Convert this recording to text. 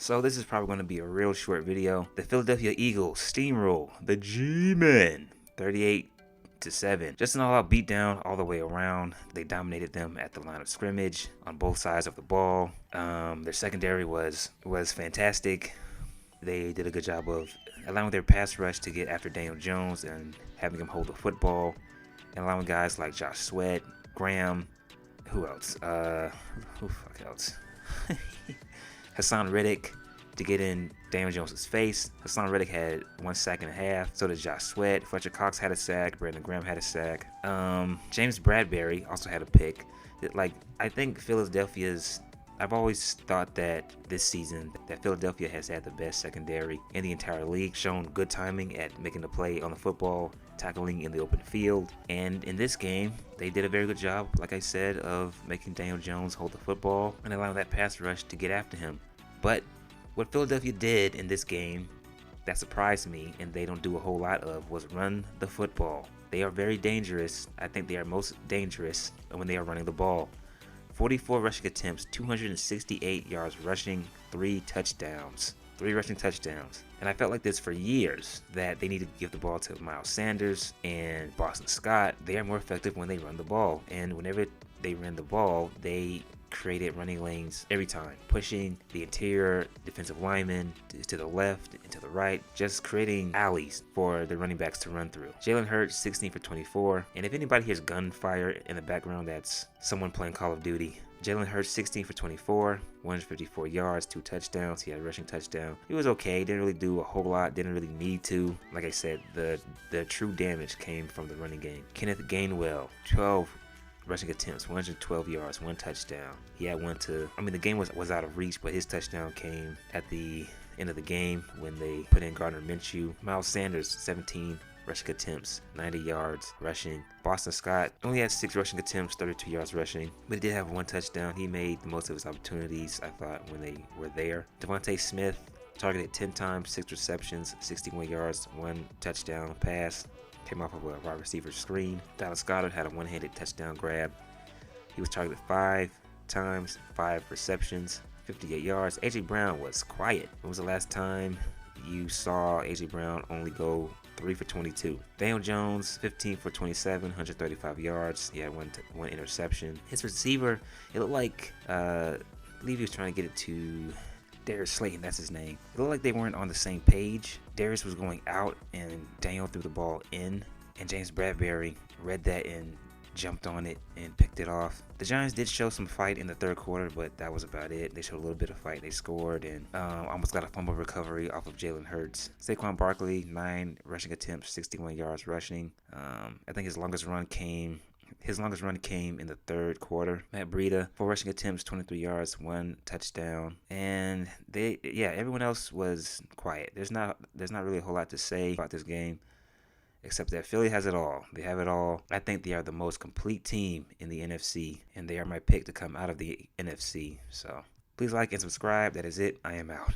So this is probably going to be a real short video. The Philadelphia Eagles steamroll the G-Men 38-7. Just an all-out beatdown all the way around. They dominated them at the line of scrimmage on both sides of the ball. Their secondary was fantastic. They did a good job of allowing their pass rush to get after Daniel Jones and having him hold the football, and allowing guys like Josh Sweat, Graham, who else? Who fuck else? Hassan Reddick to get in Daniel Jones' face. Hassan Reddick had 1 sack and a half. So did Josh Sweat. Fletcher Cox had a sack. Brandon Graham had a sack. James Bradbury also had a pick. I think I've always thought that this season that Philadelphia has had the best secondary in the entire league, shown good timing at making the play on the football, tackling in the open field. And in this game, they did a very good job, like I said, of making Daniel Jones hold the football and allowing that pass rush to get after him. But what Philadelphia did in this game that surprised me, and they don't do a whole lot of, was run the football. They are very dangerous. I think they are most dangerous when they are running the ball. 44 rushing attempts, 268 yards rushing, 3 touchdowns. 3 rushing touchdowns. And I felt like this for years, that they need to give the ball to Miles Sanders and Boston Scott. They are more effective when they run the ball. And whenever they ran the ball, they created running lanes every time, pushing the interior defensive linemen to the left and to the right, just creating alleys for the running backs to run through. Jalen Hurts, 16 for 24. And if anybody hears gunfire in the background, that's someone playing Call of Duty. Jalen Hurts, 16 for 24, 154 yards, 2 touchdowns. He had a rushing touchdown. He was okay. Didn't really do a whole lot. Didn't really need to. Like I said, the true damage came from the running game. Kenneth Gainwell, 12 rushing attempts, 112 yards, 1 touchdown. He had the game was out of reach, but his touchdown came at the end of the game when they put in Gardner Minshew. Miles Sanders, 17 rushing attempts, 90 yards rushing. Boston Scott only had 6 rushing attempts, 32 yards rushing, but he did have 1 touchdown. He made the most of his opportunities, I thought, when they were there. Devontae Smith targeted 10 times, 6 receptions, 61 yards, 1 touchdown pass. Came off of a wide receiver screen. Dallas Goedert had a one-handed touchdown grab. He was targeted 5 times, 5 receptions, 58 yards. A.J. Brown was quiet. When was the last time you saw A.J. Brown only go 3 for 22? Daniel Jones, 15 for 27, 135 yards. He had one interception. His receiver, it looked like, I believe he was trying to get it to Darius Slayton, that's his name. It looked like they weren't on the same page. Darius was going out and Daniel threw the ball in, and James Bradbury read that and jumped on it and picked it off. The Giants did show some fight in the third quarter, but that was about it. They showed a little bit of fight. They scored and almost got a fumble recovery off of Jalen Hurts. Saquon Barkley, 9 rushing attempts, 61 yards rushing. I think his longest run came in the third quarter. Matt Breida, 4 rushing attempts, 23 yards, 1 touchdown. And everyone else was quiet. There's not really a whole lot to say about this game, except that Philly has it all. They have it all. I think they are the most complete team in the NFC, and they are my pick to come out of the NFC. So please like and subscribe. That is it. I am out.